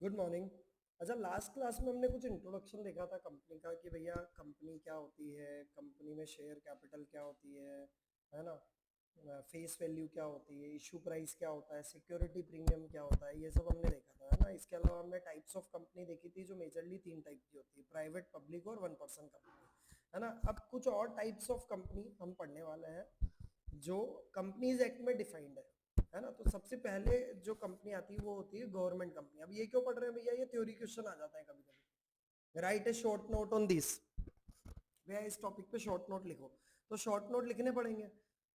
Good morning. अच्छा, last class में हमने कुछ इंट्रोडक्शन देखा था कंपनी का कि भैया कंपनी क्या होती है, कंपनी में शेयर कैपिटल क्या होती है ना, फेस वैल्यू क्या होती है, इशू प्राइस क्या होता है, सिक्योरिटी प्रीमियम क्या होता है, ये सब हमने देखा था, है ना। इसके अलावा हमने टाइप्स ऑफ कंपनी देखी थी जो मेजरली तीन टाइप की होती है, प्राइवेट, पब्लिक और वन पर्सन कंपनी, है ना। अब कुछ और टाइप्स ऑफ कंपनी हम पढ़ने वाले हैं जो कंपनीज एक्ट में डिफाइंड है ना। तो सबसे पहले जो कंपनी आती है वो होती है गवर्नमेंट कंपनी। अब ये क्यों पढ़ रहे हैं भैया, ये थ्योरी क्वेश्चन आ जाता है कभी कभी। Right A short note on this. भैया इस टॉपिक पे शॉर्ट नोट लिखो। तो शॉर्ट नोट लिखने पड़ेंगे।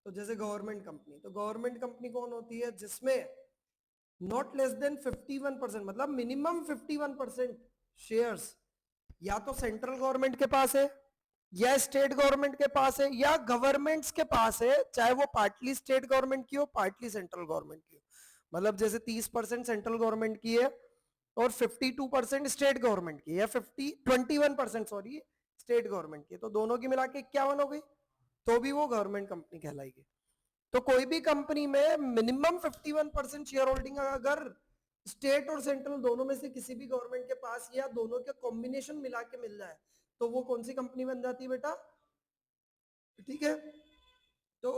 तो जैसे गवर्नमेंट कंपनी, तो गवर्नमेंट कंपनी कौन होती है, जिसमें नॉट लेस देन 51%, मतलब मिनिमम 51% शेयर्स या तो सेंट्रल गवर्नमेंट के पास है, या स्टेट गवर्नमेंट के पास है, या गवर्नमेंट्स के पास है, चाहे वो पार्टली स्टेट गवर्नमेंट की हो, पार्टली सेंट्रल गवर्नमेंट की हो। मतलब जैसे 30% सेंट्रल गवर्नमेंट की है और 52% स्टेट गवर्नमेंट की, या 21% सॉरी स्टेट गवर्नमेंट की, तो दोनों की मिला के 51 हो गई, तो भी वो गवर्नमेंट कंपनी कहलाएगी। तो कोई भी कंपनी में मिनिमम 51% शेयर होल्डिंग अगर स्टेट और सेंट्रल दोनों में से किसी भी गवर्नमेंट के पास या दोनों के कॉम्बिनेशन मिला के मिल जाए, तो वो कौन सी कंपनी बन जाती है बेटा, ठीक है। तो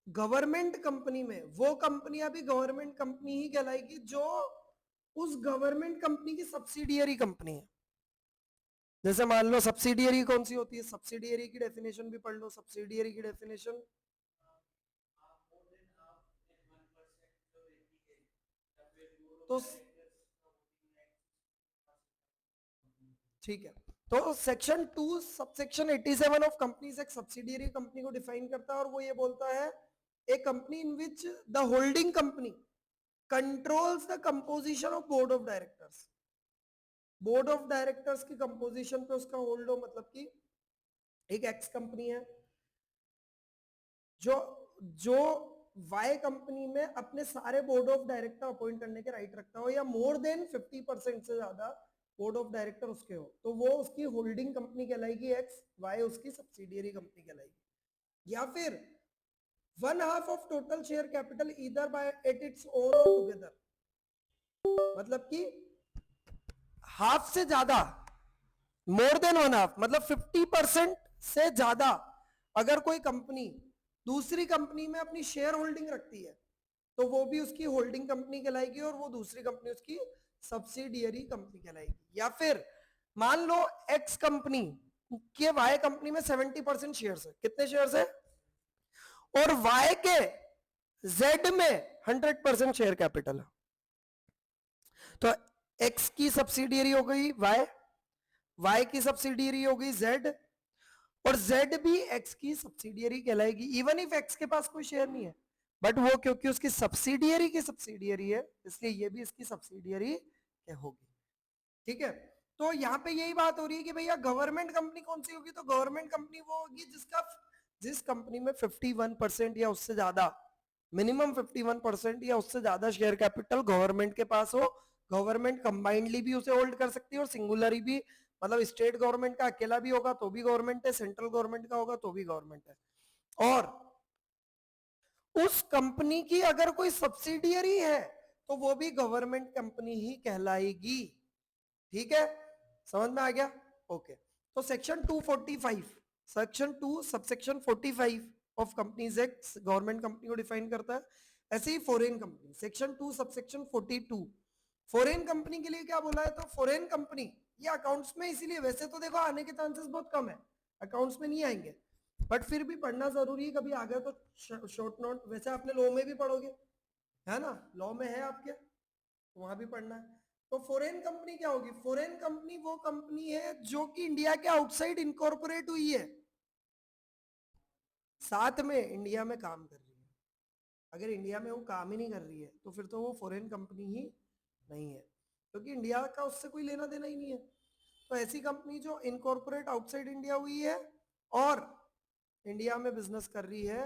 गवर्नमेंट कंपनी में वो कंपनियां भी गवर्नमेंट कंपनी ही कहलाएगी जो उस गवर्नमेंट कंपनी की सब्सिडियरी कंपनी है। जैसे मान लो सब्सिडियरी कौन सी होती है, सब्सिडियरी की डेफिनेशन भी पढ़ लो, सब्सिडियरी की डेफिनेशन। तो ठीक है, तो सेक्शन 2 सबसेक्शन 87 ऑफ कंपनीज एक सब्सिडियरी कंपनी को डिफाइन करता है, और वो ये बोलता है a company in which the holding company controls the composition of board of directors. Board of directors की कंपोजिशन पे उसका होल्ड हो, मतलब कि एक एक्स कंपनी है जो जो वाई कंपनी में अपने सारे बोर्ड ऑफ डायरेक्टर अपॉइंट करने के राइट रखता हो, या मोर देन 50% से ज्यादा बोर्ड ऑफ डायरेक्टर उसके हो, तो वो उसकी होल्डिंग कंपनी कहलाएगी एक्स, वाई उसकी सब्सिडियरी कंपनी कहलाएगी। या फिर one half of total share capital either by at its own और टुगेदर, मतलब कि हाफ से ज्यादा, मोर देन वन हाफ मतलब 50% से ज्यादा अगर कोई कंपनी दूसरी कंपनी में अपनी शेयर होल्डिंग रखती है, तो वो भी उसकी होल्डिंग कंपनी कहलाएगी और वो दूसरी कंपनी उसकी सब्सिडियरी कंपनी कहलाएगी। या फिर मान लो एक्स कंपनी के वाई कंपनी में 70% शेयर्स है, कितने शेयर्स है, और वाई के जेड में 100% शेयर कैपिटल है। तो एक्स की सब्सिडियरी हो गई वाई, वाई की सब्सिडियरी हो गई जेड, और जेड भी एक्स की सब्सिडियरी कहलाएगी, इवन इफ एक्स के पास कोई शेयर नहीं है, बट वो क्योंकि उसकी सब्सिडियरी की सब्सिडियरी है, इसलिए ये भी इसकी सब्सिडियरी होगी। ठीक है, तो यहां पे यही बात हो रही है कि भैया गवर्नमेंट कंपनी कौन सी होगी, तो गवर्नमेंट कंपनी वो होगी जिस कंपनी में 51% या उससे ज्यादा, मिनिमम 51% या उससे ज्यादा शेयर कैपिटल गवर्नमेंट के पास हो। गवर्नमेंट कंबाइंडली भी उसे होल्ड कर सकती है और सिंगुलरी भी, मतलब स्टेट गवर्नमेंट का अकेला भी होगा तो भी गवर्नमेंट है, सेंट्रल गवर्नमेंट का होगा तो भी गवर्नमेंट है, और उस कंपनी की अगर कोई सब्सिडियरी है तो वो भी गवर्नमेंट कंपनी ही कहलाएगी। ठीक है, समझ में आ गया। ओके, तो section 245, section 2 subsection 45 of companies act government company को डिफाइन करता है। ऐसे ही foreign company, section 2 subsection 42, foreign company के लिए क्या बोला है, तो फॉरेन कंपनी ये अकाउंट्स में, इसीलिए वैसे तो देखो आने के चांसेस बहुत कम है, अकाउंट्स में नहीं आएंगे, बट फिर भी पढ़ना जरूरी है, कभी आ गया तो शॉर्ट नोट। वैसे आपने लॉ में भी पढ़ोगे, है ना, लॉ में है आपके, वहां भी पढ़ना है। तो फॉरेन कंपनी क्या होगी, फॉरेन कंपनी वो कंपनी है जो कि इंडिया के आउटसाइड इनकॉर्पोरेट हुई है, साथ में इंडिया में काम कर रही है। अगर इंडिया में वो काम ही नहीं कर रही है तो फिर तो वो फॉरेन कंपनी ही नहीं है, क्योंकि इंडिया का उससे कोई लेना देना ही नहीं है। तो ऐसी कंपनी जो इनकॉर्पोरेट आउटसाइड इंडिया हुई है और इंडिया में बिजनेस कर रही है,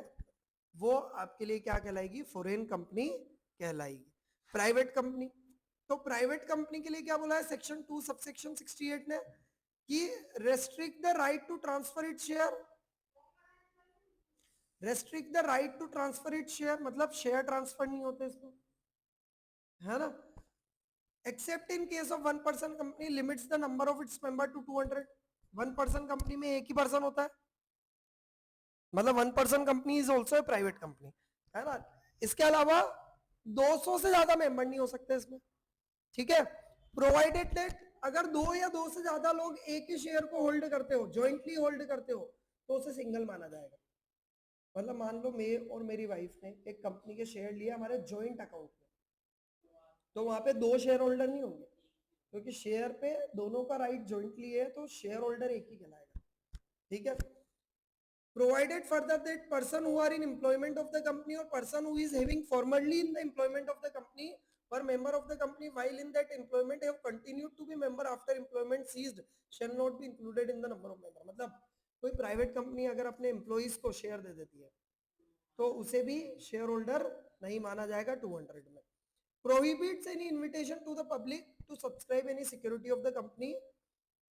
वो आपके लिए क्या कहलाएगी, फॉरेन कंपनी कहलाएगी। प्राइवेट कंपनी, तो प्राइवेट कंपनी के लिए क्या बोला है सेक्शन 2 सबसेक्शन 68 ने, कि restrict the right to transfer it share, restrict the right to transfer it share मतलब शेयर ट्रांसफर नहीं होते इसमें, है ना। except in case of 1% company limits the number of its member to 200. 1% company में एक ही पर्सन होता है, मतलब 1% company is also a private company, है ना। इसके अलावा 200 से ज्यादा मेंबर नहीं हो सकते इसमें, ठीक है। प्रोवाइडेड दैट अगर 2 या 2 से ज्यादा लोग एक ही शेयर को होल्ड करते हो, जॉइंटली होल्ड करते हो, तो उसे सिंगल माना जाएगा। मतलब मान लो मैं और मेरी वाइफ ने एक कंपनी के शेयर लिए हमारे जॉइंट अकाउंट में, तो वहां पे 2 शेयर होल्डर नहीं होंगे, क्योंकि शेयर पे दोनों का राइट जॉइंटली है, तो शेयर होल्डर एक ही कहलाएगा, ठीक है। Provided further that person who are in employment of the company or person who is having formerly in the employment of the company were member of the company while in that employment have continued to be member after employment ceased shall not be included in the number of member। मतलब कोई private company अगर अपने employees को share दे देती है तो उसे भी शेयर होल्डर नहीं माना जाएगा 200 में। Prohibits any invitation to the public to subscribe any security of the company।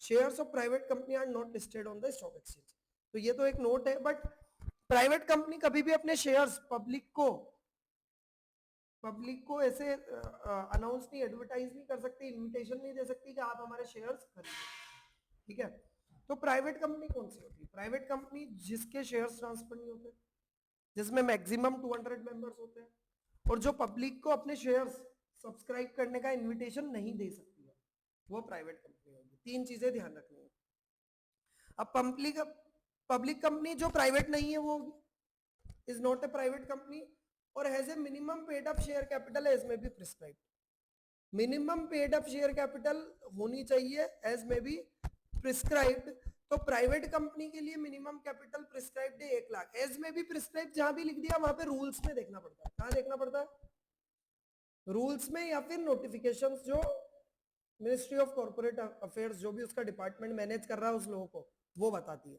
Shares of private company are not listed on the stock exchange। तो ये तो एक नोट है, बट प्राइवेट कंपनी कभी भी अपने शेयर्स पब्लिक को ऐसे अनाउंस नहीं, एडवर्टाइज नहीं कर सकती, इनविटेशन नहीं दे सकती कि आप हमारे शेयर्स खरीदें, ठीक है। तो प्राइवेट कंपनी कौन सी होती है? प्राइवेट कंपनी जिसके शेयर्स ट्रांसफर नहीं होते, जिसमें मैक्सिमम 200 मेंबर्स होते हैं, और जो पब्लिक को अपने शेयर्स सब्सक्राइब करने का इन्विटेशन नहीं दे सकती है, वो प्राइवेट कंपनी होगी। 3 चीजें ध्यान रखनी है। अब पब्लिक कंपनी जो प्राइवेट नहीं है वो is not a private company और has a minimum paid up share capital as may be prescribed. Minimum paid up share capital होनी चाहिए एज में बी प्रिस्क्राइब्ड। तो प्राइवेट कंपनी के लिए मिनिमम कैपिटल प्रिस्क्राइब्ड है 1 lakh, as may be prescribed जहां भी लिख दिया वहां पे रूल्स में देखना पड़ता है। कहां देखना पड़ता है? रूल्स में, या फिर नोटिफिकेशंस जो मिनिस्ट्री ऑफ कॉर्पोरेट अफेयर्स जो भी उसका डिपार्टमेंट मैनेज कर रहा है उस लोगों को, वो बताती है।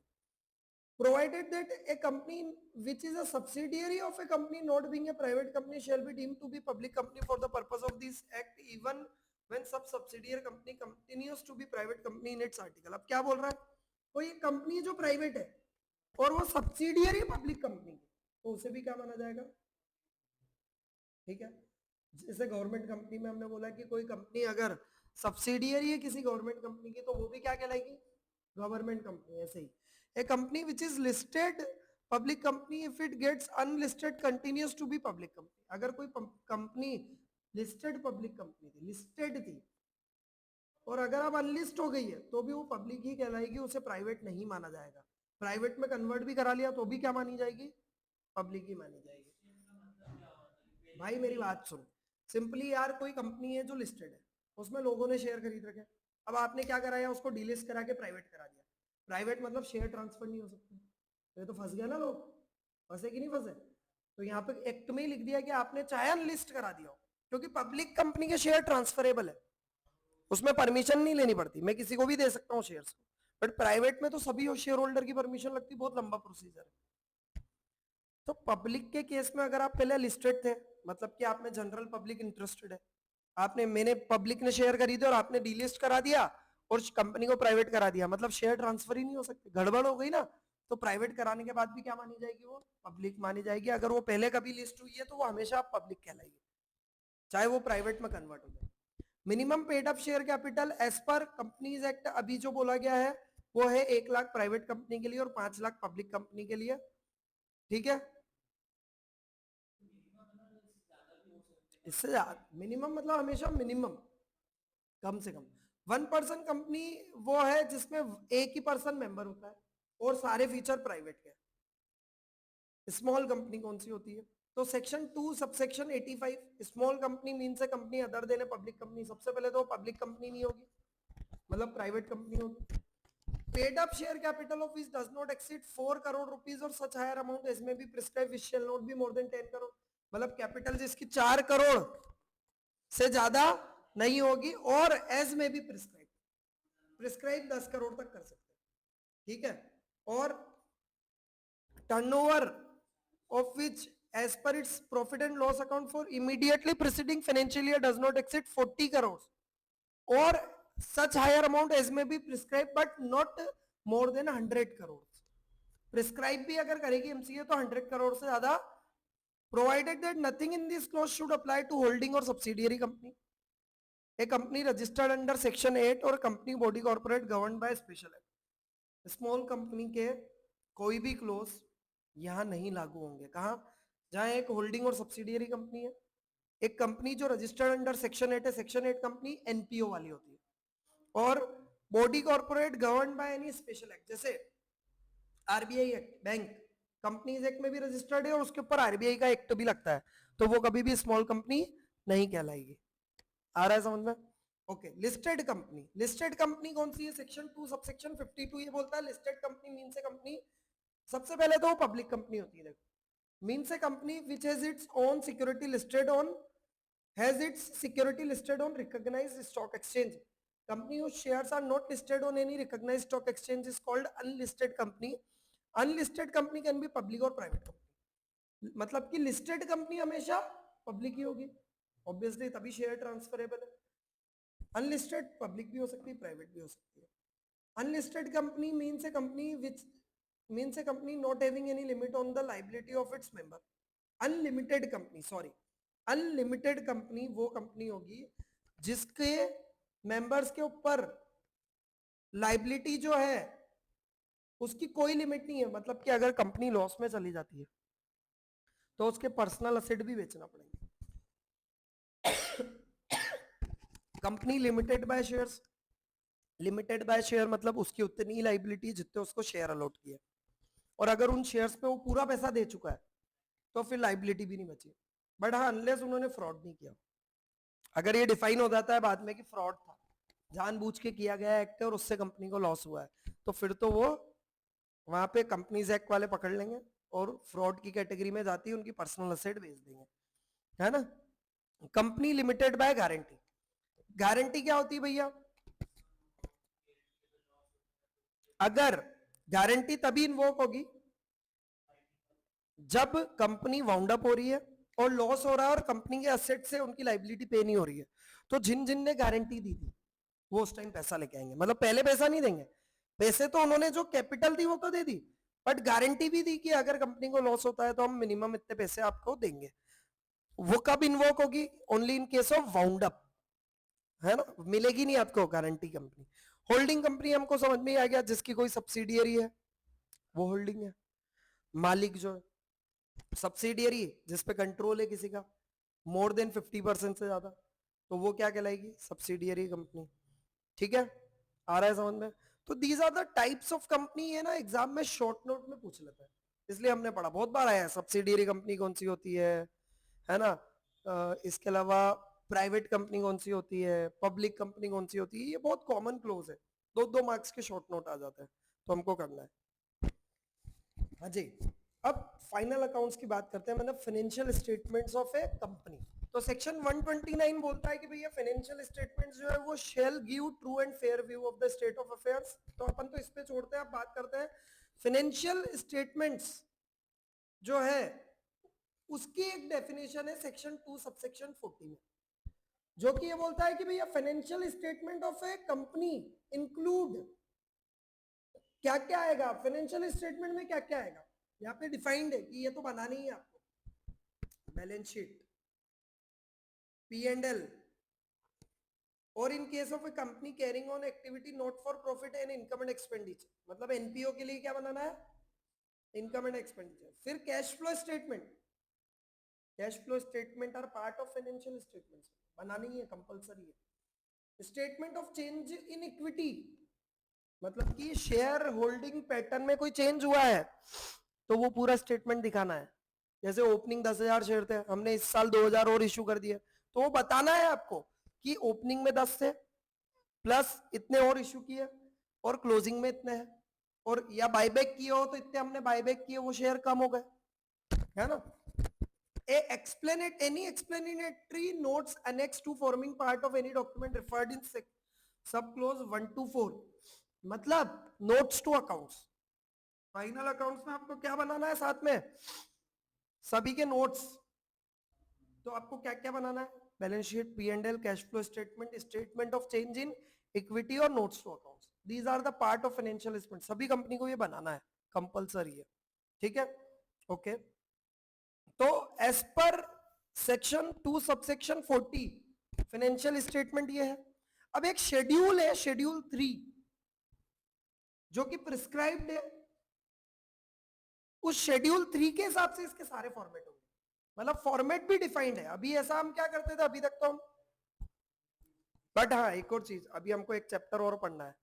Provided that a company which is a subsidiary of a company not being a private company shall be deemed to be public company for the purpose of this act even when sub subsidiary company continues to be private company in its article। अब क्या बोल रहा है? कोई company जो private है और वो सब्सिडियरी पब्लिक कंपनी, तो उसे भी क्या माना जाएगा? ठीक है। जैसे गवर्नमेंट कंपनी में हमने बोला कि कोई कंपनी अगर सब्सिडियरी है किसी गवर्नमेंट कंपनी की, तो वो भी क्या कहलाएगी? Government company. ऐसे ही a company which is listed public company if it gets unlisted continues to be public company। अगर कोई कंपनी लिस्टेड पब्लिक कंपनी थी, लिस्टेड थी, और अगर अब अनलिस्ट हो गई है तो भी वो पब्लिक ही कहलाएगी, उसे प्राइवेट नहीं माना जाएगा। प्राइवेट में कन्वर्ट भी करा लिया तो भी क्या मानी जाएगी? पब्लिक ही मानी जाएगी। भाई मेरी बात सुन, सिंपली यार कोई कंपनी है जो लिस्टेड है, उसमें लोगों ने शेयर खरीद रखे, अब आपने क्या कराया? उसको डीलिस्ट करा के प्राइवेट करा दिया। प्राइवेट मतलब शेयर ट्रांसफर नहीं हो सकते, तो ये तो फंस गया ना लोग, फंसे कि नहीं फंसे? तो यहाँ पे एक्ट में ही लिख दिया कि आपने चाहे अनलिस्ट करा दिया हो, क्योंकि पब्लिक कंपनी के शेयर ट्रांसफरेबल है, उसमें परमिशन नहीं लेनी पड़ती, मैं किसी को भी दे सकता हूँ शेयर्स को। बट प्राइवेट में तो सभी शेयर होल्डर की परमिशन लगती, बहुत लंबा प्रोसीजर है। तो पब्लिक के केस में अगर आप पहले लिस्टेड थे, मतलब कि आप में जनरल पब्लिक इंटरेस्टेड है, मैंने पब्लिक ने शेयर खरीदे और आपने डीलिस्ट करा दिया और कंपनी को प्राइवेट करा दिया, मतलब शेयर ट्रांसफर ही नहीं हो सकते, गड़बड़ हो गई ना। तो प्राइवेट कराने के बाद भी क्या मानी जाएगी? वो पब्लिक मानी जाएगी। अगर वो पहले कभी लिस्ट हुई है तो वो हमेशा पब्लिक कहलाएगी, चाहे वो प्राइवेट में कन्वर्ट हो जाए। Minimum paid up share capital as per companies act अभी जो बोला गया है वो है 1 लाख प्राइवेट कंपनी के लिए और 5 लाख पब्लिक कंपनी के लिए, ठीक है। इससे ज्यादा मिनिमम मतलब हमेशा मिनिमम, कम से कम। 1% कंपनी वो है जिसमें एक ही पर्सन मेंबर होता है और सारे फीचर प्राइवेट के। स्मॉल कंपनी कौन सी होती है? तो section 2 subsection 85, small company means A company other than a public company. सबसे पहले तो पब्लिक कंपनी नहीं होगी, मतलब प्राइवेट कंपनी होगी। Paid up share capital of which does not exceed 4 crore rupees और such higher amount as may be prescribe which shall not be more than 10 crore. मतलब capital जिसकी 4 करोड़ से ज्यादा नहीं होगी और एज में भी प्रिस्क्राइब 10 करोड़ तक कर सकते हैं, ठीक है। और turnover of which as per its profit and loss account for immediately preceding financial year does not exceed 40 crore और such higher amount as may be prescribe but not more than 100 crore. Prescribe भी अगर करेगी एमसीए तो 100 करोड़ से ज्यादा, provided that nothing in this clause should apply to holding और subsidiary company. A company registered under section 8 और company body corporate govern by special act. Small company के कोई भी क्लोज यहां नहीं लागू होंगे। कहां? जहां एक होल्डिंग और सब्सिडियरी कंपनी है। एक कंपनी जो रजिस्टर्ड अंडर सेक्शन 8 है, सेक्शन 8 कंपनी एनपीओ वाली होती है, और body corporate govern by any special act, जैसे RBI act, bank companies act में भी रजिस्टर्ड है और उसके ऊपर आरबीआई का एक्ट भी लगता है, तो वो कभी भी स्मॉल कंपनी नहीं कहलाएगी। आ रहा है समझ में? Okay. Listed company, listed company कौन सी है? सेक्शन 2 सबसेक्शन 52 ये बोलता है लिस्टेड कंपनी मीन से कंपनी, सबसे पहले तो वो पब्लिक कंपनी होती है। देखो, मीन से company which has its own security listed on, has its security listed on recognized stock exchange. Company whose shares are not listed on any recognized stock exchange is called unlisted company. Unlisted company can be public or private company. मतलब कि listed company हमेशा public ही होगी, obviously तभी share transferable है। Unlisted public भी हो सकती है, private भी हो सकती है। Unlisted company means a company which means a company not having any limit on the liability of its member. Unlimited company, sorry, unlimited company वो कंपनी होगी जिसके मेंबर्स के ऊपर लाइबिलिटी जो है उसकी कोई लिमिट नहीं है। मतलब कि अगर कंपनी लॉस में चली जाती है तो उसके पर्सनल असेट भी बेचना पड़ेंगे। Company limited by shares, limited by share मतलब उसकी उतनी लाइबिलिटी जितने उसको शेयर अलॉट किया, और अगर उन शेयर्स पे वो पूरा पैसा दे चुका है तो फिर लाइबिलिटी भी नहीं बची। बट हाँ, अनलेस उन्होंने फ्रॉड नहीं किया। अगर ये डिफाइन हो जाता है बाद में कि फ्रॉड था, जानबूझ के किया गया एक्ट है और उससे कंपनी को लॉस हुआ है, तो फिर तो वो वहां पे कंपनीज एक्ट वाले पकड़ लेंगे और फ्रॉड की कैटेगरी में जाती है, उनकी पर्सनल असेट बेच देंगे, है ना। Company limited by guarantee, guarantee क्या होती है भैया? अगर गारंटी तभी इन्वोक होगी जब कंपनी वाउंड अप हो रही है और लॉस हो रहा है और कंपनी के असेट से उनकी लाइबिलिटी पे नहीं हो रही है, तो जिन जिन ने गारंटी दी थी वो उस टाइम पैसा लेके आएंगे। मतलब पहले पैसा नहीं देंगे, पैसे तो उन्होंने जो कैपिटल थी वो तो दे दी, बट गारंटी भी दी कि अगर कंपनी को लॉस होता है तो हम मिनिमम इतने पैसे आपको देंगे। वो कब इन्वोक होगी? Only in case of wound up, है ना, मिलेगी नहीं आपको गारंटी कंपनी। होल्डिंग कंपनी हमको समझ में आ गया, जिसकी कोई सब्सिडियरी है वो होल्डिंग है। मालिक जो है, सब्सिडियरी जिसपे कंट्रोल है किसी का मोर देन 50% से ज्यादा, तो वो क्या कहलाएगी? Subsidiary company. ठीक है, आ रहा है समझ में? तो these are the types of company, है ना, एग्जाम में शॉर्ट नोट में पूछ लेता है, इसलिए हमने पढ़ा, बहुत बार आया है सब्सिडियरी कंपनी कौन सी होती है ना। इसके अलावा प्राइवेट कंपनी कौन सी होती है, पब्लिक कंपनी कौन सी होती है, ये बहुत कॉमन क्लोज है, 2-2 मार्क्स के शॉर्ट नोट आ जाते हैं, तो हमको करना है। हाँ जी, अब फाइनल अकाउंट्स की बात करते हैं, मतलब financial statements of a company. तो सेक्शन 129 बोलता है कि भैया फाइनेंशियल स्टेटमेंट्स जो है वो shall give true and fair view of the state of affairs. तो अपन तो इस पे छोड़ते हैं, अब बात करते हैं फाइनेंशियल स्टेटमेंट्स जो है उसकी एक डेफिनेशन है सेक्शन 2 सबसेक्शन 40 में, जो कि ये बोलता है कि भैया financial statement of a company include क्या क्या आएगा, फाइनेंशियल स्टेटमेंट में क्या क्या आएगा यहाँ पे डिफाइंड है कि ये तो बनानी ही है आपको। बैलेंस शीट, P&L, और in case of a company carrying on activity not for profit and income and expenditure, मतलब एनपीओ के लिए क्या बनाना है? Income and expenditure. फिर cash flow statement, cash flow statement are part of financial statements, बनानी है, कंपलसरी है। Statement of change in equity, मतलब कि शेयर होल्डिंग पैटर्न में कोई चेंज हुआ है तो वो पूरा स्टेटमेंट दिखाना है। जैसे ओपनिंग 10,000 शेयर थे, हमने इस साल 2,000 और इश्यू कर दिए, तो वो बताना है आपको कि ओपनिंग में 10 थे प्लस इतने और इश्यू किए और क्लोजिंग में इतने हैं, और या बायबैक किए हो तो इतने हमने बायबैक किए, वो शेयर कम हो गए, है ना। Any explanatory notes annexed to forming part of any document referred in sub clause 1 to 4, मतलब notes to accounts. Final accounts में आपको क्या बनाना है साथ में? सभी के नोट्स। तो आपको क्या क्या बनाना है? Balance sheet, P&L, cash flow statement, statement of change in equity और notes to accounts. These are the part of financial statement, सभी कंपनी को ये बनाना है, कंपलसरी है। ठीक है, ओके। तो as per section 2 subsection 40 financial statement ये है। अब एक शेड्यूल है, शेड्यूल 3, जो कि प्रिस्क्राइब्ड है। उस शेड्यूल 3 के हिसाब से इसके सारे फॉर्मेट होंगे, मतलब फॉर्मेट भी डिफाइंड है। अभी ऐसा हम क्या करते थे अभी तक तो हम, बट हाँ एक और चीज, अभी हमको एक चैप्टर और पढ़ना है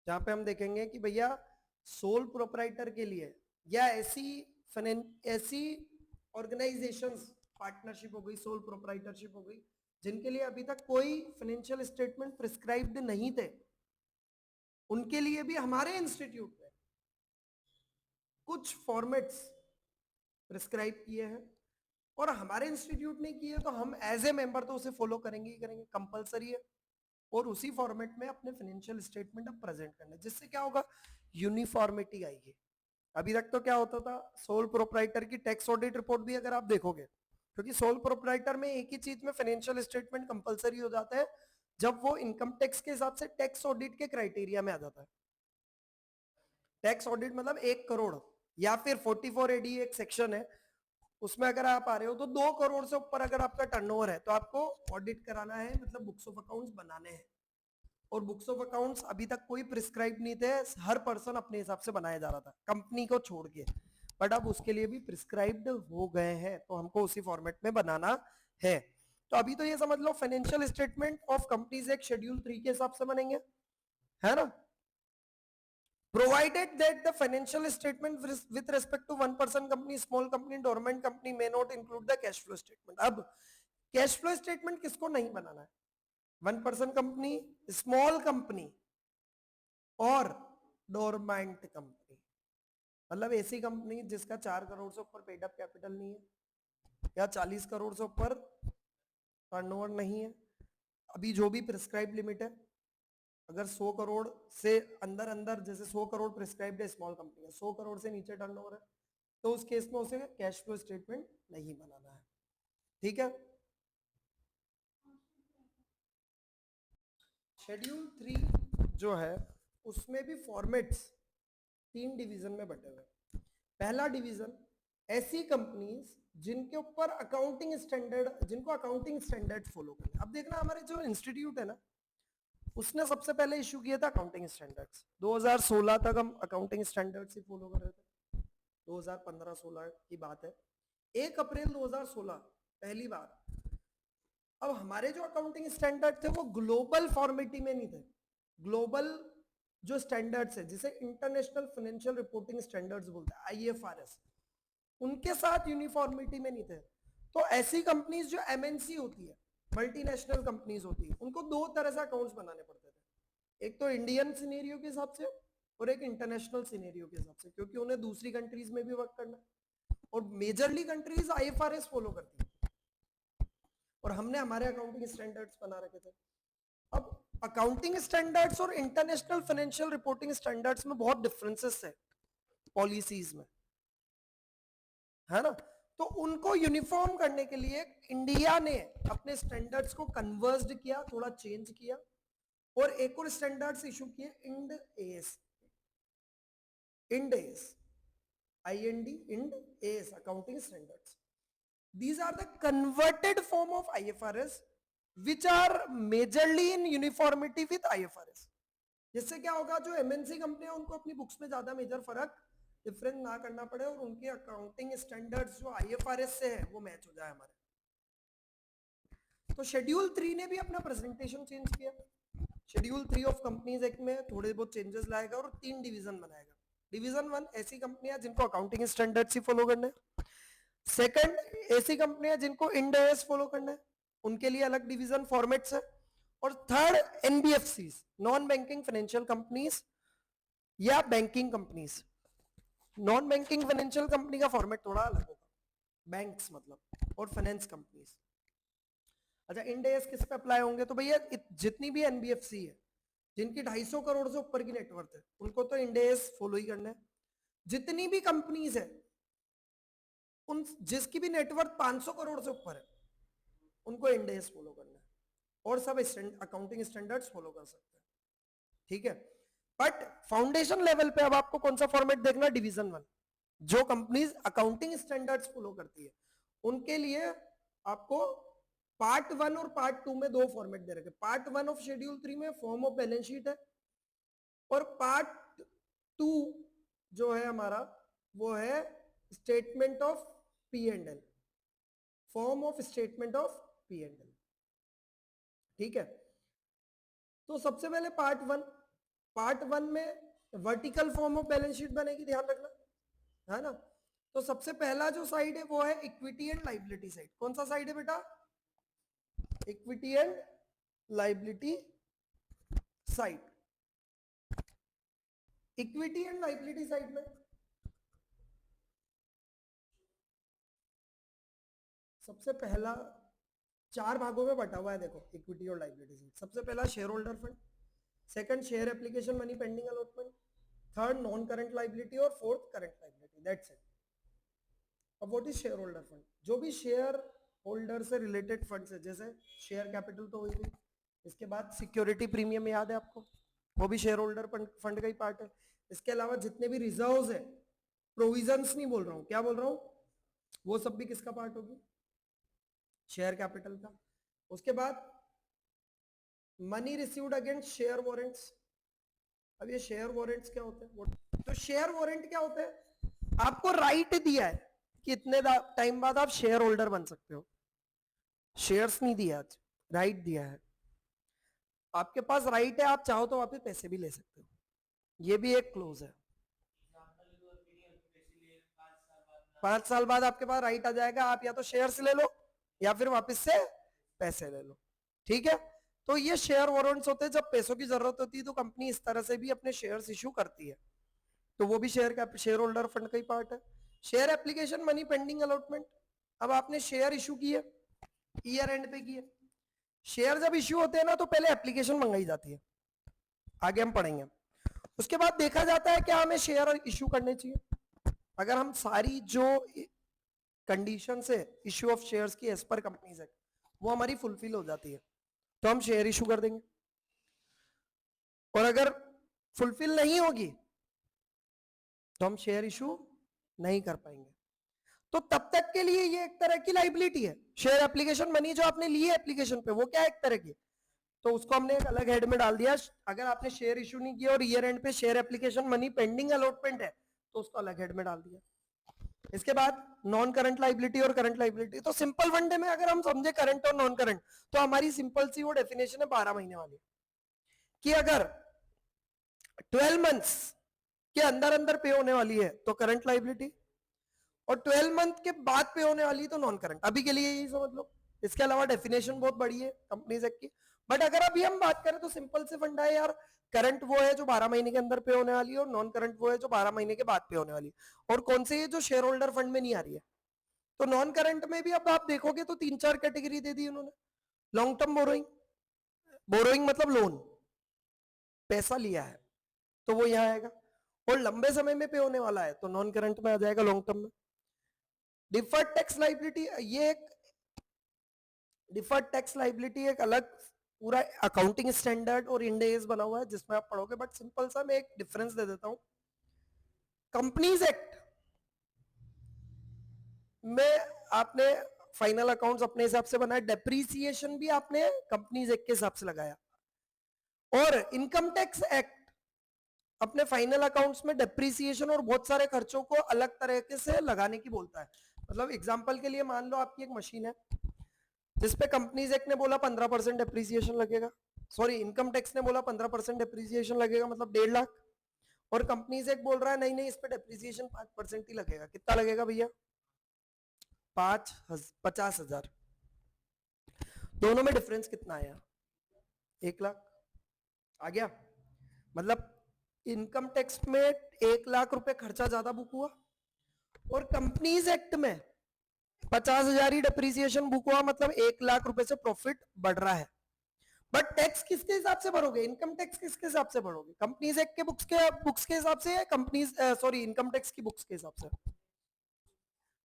जहां पे हम देखेंगे कि भैया सोल प्रोप्राइटर के लिए या ऐसी ऑर्गेनाइजेशंस, पार्टनरशिप हो गई, सोल प्रोप्राइटरशिप हो गई, जिनके लिए अभी तक कोई फाइनेंशियल स्टेटमेंट प्रिस्क्राइब्ड नहीं थे, उनके लिए भी हमारे इंस्टीट्यूट में कुछ फॉर्मेट्स प्रिस्क्राइब किए हैं। और हमारे इंस्टीट्यूट ने किए तो हम एज ए मेंबर तो उसे फॉलो करेंगे ही करेंगे, कंपलसरी है। और उसी फॉर्मेट में अपने फाइनेंशियल स्टेटमेंट अब प्रेजेंट करना है, जिससे क्या होगा, यूनिफॉर्मिटी आएगी। अभी तक तो क्या होता था, सोल प्रोप्राइटर की टैक्स ऑडिट रिपोर्ट भी अगर आप देखोगे, क्योंकि सोल प्रोप्राइटर में एक ही चीज में फाइनेंशियल स्टेटमेंट कंपलसरी हो जाता है जब वो इनकम टैक्स के हिसाब से टैक्स ऑडिट के क्राइटेरिया में आ जाता है। टैक्स ऑडिट मतलब 1 करोड़ या फिर 44 AD एक सेक्शन है, उसमें अगर आप आ रहे हो तो 2 करोड़ से ऊपर अगर आपका टर्नओवर है तो आपको ऑडिट कराना है, मतलब बुक्स ऑफ अकाउंट्स बनाने हैं। और बुक्स ऑफ अकाउंट्स अभी तक कोई प्रिस्क्राइब नहीं थे, हर पर्सन अपने हिसाब से बनाया जा रहा था कंपनी को छोड़ के, बट अब उसके लिए भी प्रिस्क्राइब्ड हो गए हैं, तो हमको उसी फॉर्मेट में बनाना है। तो अभी तो ये समझ लो फाइनेंशियल स्टेटमेंट ऑफ कंपनीज एक शेड्यूल 3 के हिसाब से बनेंगे, है ना। Provided that the financial statement with respect to one person company, small company, dormant company may not include the cash flow statement. अब कैश फ्लो स्टेटमेंट किसको नहीं बनाना है, 1 person कंपनी, स्मॉल कंपनी और डोरमेंट कंपनी, मतलब ऐसी company जिसका 4 करोड़ से ऊपर पेड अप कैपिटल नहीं है या 40 करोड़ से ऊपर टर्नओवर नहीं है। अभी जो भी प्रिस्क्राइब लिमिट है, अगर 100 करोड़ से अंदर अंदर, जैसे 100 करोड़ प्रिस्क्राइब्ड है स्मॉल कंपनी है, 100 करोड़ से नीचे टर्नओवर है, तो उस केस में उसे कैश फ्लो स्टेटमेंट नहीं बनाना है, ठीक है। शेड्यूल 3 जो है उसमें भी फॉर्मेट्स 3 डिवीजन में बटे हुए। पहला डिवीजन, ऐसी कंपनीज जिनके ऊपर अकाउंटिंग स्टैंडर्ड, जिनको अकाउंटिंग स्टैंडर्ड फॉलो करना। अब देखना हमारे जो इंस्टीट्यूट है ना, उसने सबसे पहले इशू किया था अकाउंटिंग स्टैंडर्ड्स। 2016 तक हम अकाउंटिंग स्टैंडर्ड्स ही फॉलो कर रहे थे, 2015-16 की बात है। 1 अप्रैल 2016 पहली बार, अब हमारे जो अकाउंटिंग स्टैंडर्ड थे वो ग्लोबल फॉर्मेटी में नहीं थे। ग्लोबल जो स्टैंडर्ड्स है, जिसे इंटरनेशनल फाइनेंशियल रिपोर्टिंग स्टैंडर्ड्स बोलते हैं, IFRS, उनके साथ यूनिफॉर्मिटी में नहीं थे। तो ऐसी कंपनीज जो MNC होती है, मल्टीनेशनल कंपनीज होती है, उनको 2 तरह से अकाउंट्स बनाने पड़ते थे। एक तो इंडियन सिनेरियो के हिसाब से और एक इंटरनेशनल सिनेरियो के हिसाब से, क्योंकि उन्हें दूसरी कंट्रीज में भी वर्क करना है। और मेजरली कंट्रीज IFRS फॉलो करती है, और हमने हमारे अकाउंटिंग स्टैंडर्ड्स बना रखे थे। अब अकाउंटिंग स्टैंडर्ड्स और इंटरनेशनल फाइनेंशियल रिपोर्टिंग स्टैंडर्ड्स में बहुत डिफरेंसेस है पॉलिसीज में, है ना। तो उनको यूनिफॉर्म करने के लिए इंडिया ने अपने स्टैंडर्ड्स को कन्वर्स्ड किया, थोड़ा चेंज किया, और एक और स्टैंडर्ड्स इशू किए, end S, accounting standards. These are the converted form of IFRS which are majorly in uniformity with IFRS. जिससे क्या होगा, जो MNC कंपनी है उनको अपनी बुक्स में ज्यादा मेजर फर्क डिफरेंस ना करना पड़े, और उनके अकाउंटिंग स्टैंडर्ड्स जो IFRS से है वो मैच हो जाए हमारे। तो शेड्यूल 3 ने भी अपना प्रेजेंटेशन चेंज किया। शेड्यूल 3 ऑफ कंपनीज एक्ट में थोड़े बहुत चेंजेस लाएगा और 3 डिवीजन बनाएगा। डिवीजन 1 ऐसी कंपनियां जिनको अकाउंटिंग स्टैंडर्ड्स ही फॉलो करने हैं। सेकंड, ऐसी कंपनियां जिनको इंड AS फॉलो करना है, उनके लिए अलग डिवीजन फॉर्मेट्स है। और third, NBFCs, non banking financial companies या banking companies. Non banking financial company का फॉर्मेट थोड़ा अलग होगा, बैंक्स मतलब, और फाइनेंस कंपनीज। अच्छा, इंड AS किस पे अप्लाई होंगे, तो भैया जितनी भी NBFC है जिनकी 250 करोड़ से ऊपर की नेटवर्थ है, उनको तो इंड AS फॉलो ही करना है। जितनी भी कंपनीज है, उन जिसकी भी नेटवर्थ 500 करोड़ से ऊपर है, उनको इंड AS फॉलो करना है, और सब अकाउंटिंग स्टैंडर्ड्स फॉलो कर सकते हैं, ठीक है। बट फाउंडेशन लेवल पे अब आपको कौन सा फॉर्मेट देखना, डिवीजन 1। जो कंपनीज अकाउंटिंग स्टैंडर्ड्स फॉलो करती है उनके लिए आपको पार्ट 1 और पार्ट 2 में दो फॉर्मेट दे रखे। पार्ट 1 ऑफ शेड्यूल 3 में फॉर्म ऑफ बैलेंस शीट है, और पार्ट 2 जो है हमारा वो है statement of P and L, form of statement of P and L. ठीक है, तो सबसे पहले पार्ट वन में vertical form of balance sheet बनेगी, ध्यान रखना, है ना। तो सबसे पहला जो साइड है वो है इक्विटी एंड लाइबिलिटी साइड। कौन सा साइड है बेटा? Equity and liability side. Equity and liability side में सबसे पहला 4 भागों में बटा हुआ है, देखो इक्विटी और लाइबिलिटी साइड। सबसे पहला share holder fund, second share application money pending allotment, third non current liability और fourth current liability, that's it. अब what is share holder fund? जो भी शेयर होल्डर से रिलेटेड फंड्स है, जैसे शेयर कैपिटल तो हुई गई, इसके बाद सिक्योरिटी प्रीमियम याद है आपको, वो भी शेयर होल्डर फंड का ही पार्ट है। इसके अलावा जितने भी रिजर्व्स है, प्रोविजंस नहीं बोल रहा हूं, क्या बोल रहा हूं, वो सब भी किसका पार्ट होगी? शेयर कैपिटल का। उसके बाद money received against share warrants. अब ये शेयर वारंट्स क्या होते हैं? तो शेयर वारंट क्या होते हैं? आपको राइट दिया है कि इतने टाइम बाद आप शेयर होल्डर बन सकते हो, शेयर्स नहीं दिया, आज राइट दिया है। आपके पास राइट है, आप चाहो तो वापस पैसे भी ले सकते हो, ये भी एक क्लोज है। 5 साल बाद आपके पास राइट आ जाएगा, आप या तो शेयर्स ले लो या फिर वापस से पैसे ले लो। ठीक है, तो ये शेयर वारंट्स होते हैं। जब पैसों की जरूरत होती है तो कंपनी इस तरह से भी अपने शेयर्स इशू करती है, तो वो भी शेयर होल्डर फंड का ही पार्ट है। Share application money pending allotment. अब आपने शेयर इशू किए, ईयर एंड पे किए। शेयर जब इशू होते हैं ना तो पहले एप्लीकेशन मंगाई जाती है, आगे हम पढ़ेंगे। उसके बाद देखा जाता है क्या हमें शेयर इशू करने चाहिए। अगर हम सारी जो कंडीशन है इशू ऑफ शेयर्स की एज पर कंपनीज एक्ट वो हमारी फुलफिल हो जाती है तो हम शेयर इशू कर देंगे, और अगर फुलफिल नहीं होगी तो हम शेयर इशू नहीं कर पाएंगे। तो तब तक के लिए ये एक तरह की लाइबिलिटी है। शेयर एप्लीकेशन मनी जो आपने ली है एप्लीकेशन पे, वो क्या है, एक तरह की, तो उसको हमने एक अलग हेड में डाल दिया। अगर आपने शेयर इशू नहीं किया और ईयर एंड पे share application money pending allotment है तो उसको अलग हेड में डाल दिया। इसके बाद नॉन करंट लाइबिलिटी और करंट लाइबिलिटी। तो सिंपल वनडे में अगर हम समझे करंट और नॉन करंट, तो हमारी सिंपल सी वो डेफिनेशन है 12 महीने वाली, कि अगर 12 मंथ्स के अंदर अंदर पे होने वाली है तो करंट लाइबिलिटी, और 12 मंथ के बाद पे होने वाली तो नॉन करंट। अभी के लिए यही समझ लो, इसके अलावा डेफिनेशन बहुत बड़ी है कंपनीज एक्ट की, बट अगर अभी हम बात करें तो सिंपल से फंडा है यार, करंट वो है जो 12 महीने के अंदर पे होने वाली है, और नॉन करंट वो है जो 12 महीने के बाद पे होने वाली है। और कौन से ये जो शेयर होल्डर फंड में नहीं आ रही है। तो नॉन करंट में भी अब आप देखोगे तो 3-4 कैटेगरी दे दी उन्होंने। लॉन्ग टर्म बोरोइंग, बोरोइंग मतलब लोन, पैसा लिया है तो वो यहां आएगा, और लंबे समय में पे होने वाला है तो नॉन करंट में आ जाएगा, लॉन्ग टर्म में। डिफर्ड टैक्स लाइबिलिटी, ये एक डिफर्ड टैक्स लाइबिलिटी एक अलग पूरा अकाउंटिंग स्टैंडर्ड और इंड एस बना हुआ है जिसमें आप पढ़ोगे, बट सिंपल सा मैं एक डिफरेंस दे देता हूं। कंपनीज एक्ट में आपने फाइनल अकाउंट्स अपने हिसाब से बनाए, डेप्रीसिएशन भी आपने कंपनीज एक्ट के हिसाब से लगाया, और इनकम टैक्स एक्ट अपने फाइनल अकाउंट्स में डेप्रीसिएशन और बहुत सारे खर्चों को अलग तरीके से लगाने की बोलता है। मतलब एग्जांपल के लिए मान लो आपकी एक मशीन है जिसपे कंपनीज एक्ट ने बोला 15% डेप्रीसिएशन लगेगा, सॉरी इनकम टैक्स ने बोला 15% डेप्रीसिएशन लगेगा, मतलब 1.5 लाख, और कंपनीज एक्ट बोल रहा है नहीं नहीं इस पे डेप्रीसिएशन 5% ही लगेगा। कितना लगेगा भैया? 50,000। दोनों में डिफरेंस कितना आया? 1 लाख आ गया। मतलब इनकम टैक्स में 1 लाख रुपए खर्चा ज्यादा बुक हुआ, और कंपनीज एक्ट में 50,000 ही डेप्रीसिएशन बुक हुआ, मतलब 1 लाख रुपए से प्रॉफिट बढ़ रहा है। बट टैक्स किसके हिसाब से भरोगे? इनकम टैक्स किसके हिसाब से भरोगे? कंपनीज एक्ट के बुक्स के हिसाब से, कंपनीज सॉरी इनकम टैक्स की बुक्स के हिसाब से?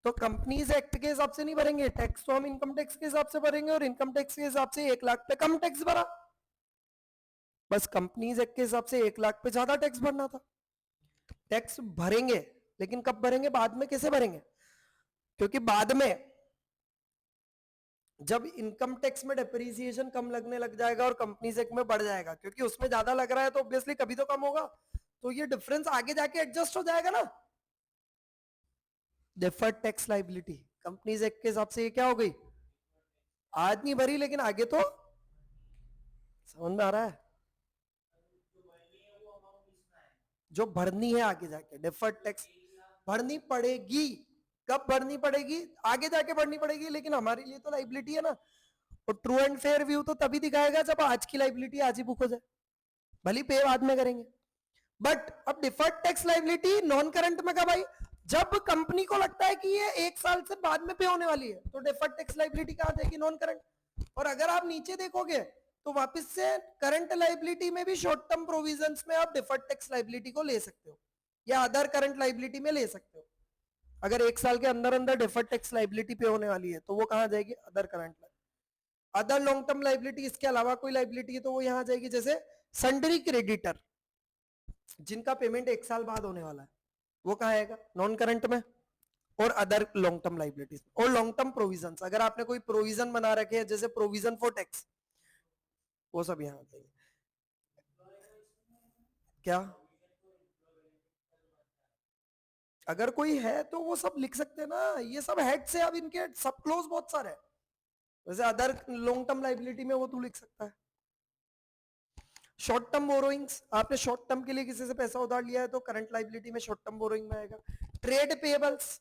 तो कंपनीज एक्ट के हिसाब से नहीं भरेंगे टैक्स, तो हम इनकम टैक्स के हिसाब से भरेंगे, और इनकम टैक्स के हिसाब से 1 लाख पे कम टैक्स भरा। बस कंपनीज एक्ट के हिसाब से 1 लाख पे ज्यादा टैक्स भरना था। टैक्स भरेंगे, लेकिन कब भरेंगे? बाद में। कैसे भरेंगे? क्योंकि बाद में जब इनकम टैक्स में डेप्रिसिएशन कम लगने लग जाएगा और कंपनीज एक्ट में बढ़ जाएगा, क्योंकि उसमें ज्यादा लग रहा है तो ऑब्वियसली कभी तो कम होगा, तो ये डिफरेंस आगे जाके एडजस्ट हो जाएगा ना। Deferred tax liability companies act के हिसाब से ये क्या हो गई, आज नहीं भरी लेकिन आगे तो समझ में आ रहा है, जो भरनी है आगे जाके डिफर्ड टैक्स भरनी पड़ेगी। कब भरनी पड़ेगी, आगे जाके भरनी पड़ेगी, लेकिन हमारे लिए तो लाइबिलिटी है ना। और ट्रू एंड फेयर व्यू तो तभी दिखाएगा जब आज की लाइबिलिटी आज ही बुक हो जाए, भली पे बाद में करेंगे। बट अब deferred tax liability non current में कब आई, जब कंपनी को लगता है कि ये 1 साल से बाद में पे होने वाली है, तो डिफर्ड टैक्स लाइबिलिटी कहां जाएगी, नॉन करंट। और अगर आप नीचे देखोगे तो वापस से करंट लाइबिलिटी में भी शॉर्ट टर्म प्रोविजंस में आप डिफर्ड टैक्स लाइबिलिटी को ले सकते हो या अदर करंट लाइबिलिटी में ले सकते हो। अगर 1 साल के अंदर अंदर डिफर्ड टैक्स लाइबिलिटी पे होने वाली है तो वो कहां जाएगी, other current. Other long term liability, इसके अलावा कोई लाइबिलिटी है तो वो यहां जाएगी, जैसे सन्ड्री क्रेडिटर जिनका पेमेंट 1 साल बाद होने वाला है, वो कहां आएगा, नॉन करंट में। और अदर लॉन्ग टर्म लाइबिलिटीज और लॉन्ग टर्म प्रोविजंस, अगर आपने कोई प्रोविजन बना रखे हैं जैसे प्रोविजन फॉर टैक्स, वो सब यहां जाएंगे। क्या अगर कोई है तो वो सब लिख सकते हैं ना, ये सब हेड से, अब इनके सब क्लोज बहुत सारे हैं, वैसे अदर लॉन्ग टर्म लाइबिलिटी में वो तू लिख सकता है। शॉर्ट टर्म बोरोइंग्स, आपने शॉर्ट टर्म के लिए किसी से पैसा उधार लिया है तो करंट लाइबिलिटी में शॉर्ट टर्म बोरोइंग में आएगा। ट्रेड पेबल्स,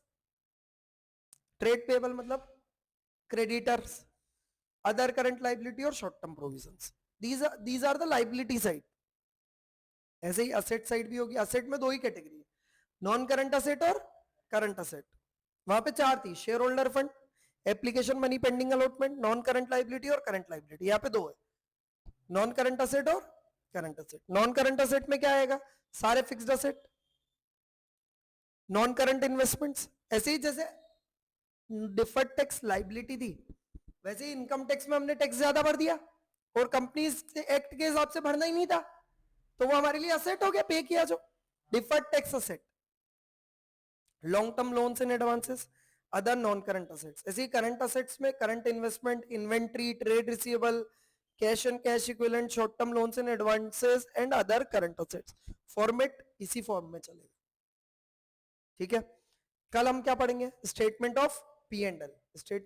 ट्रेड पेबल मतलब क्रेडिटर्स, अदर करंट लाइबिलिटी और short term provisions, these are the liability side. ऐसे ही असेट साइड भी होगी, असेट में 2 ही कैटेगरी है, नॉन करंट असेट और करंट असेट। वहां पे 4 थी, share holder fund, application money pending allotment, non current liability और करंट लाइबिलिटी। यहाँ पे 2 है, नॉन करंट असेट और current asset. Non current asset में क्या आएगा, सारे fixed asset, non current investments. ऐसे ही जैसे डिफर्ड टैक्स लाइबिलिटी थी, वैसे ही इनकम टैक्स में हमने टैक्स ज्यादा भर दिया और कंपनी एक्ट के हिसाब से भरना ही नहीं था, तो वो हमारे लिए असेट हो गया, पे किया जो, deferred tax asset. Long term loans and advances, other non current assets. ऐसे ही करंट असेट्स में current investment, inventory, trade receivable, cash and cash equivalent, short term loans and advances and other current assets. Format इसी form में चलेगा, ठीक है। कल हम क्या पढ़ेंगे, statement of P and L. Statement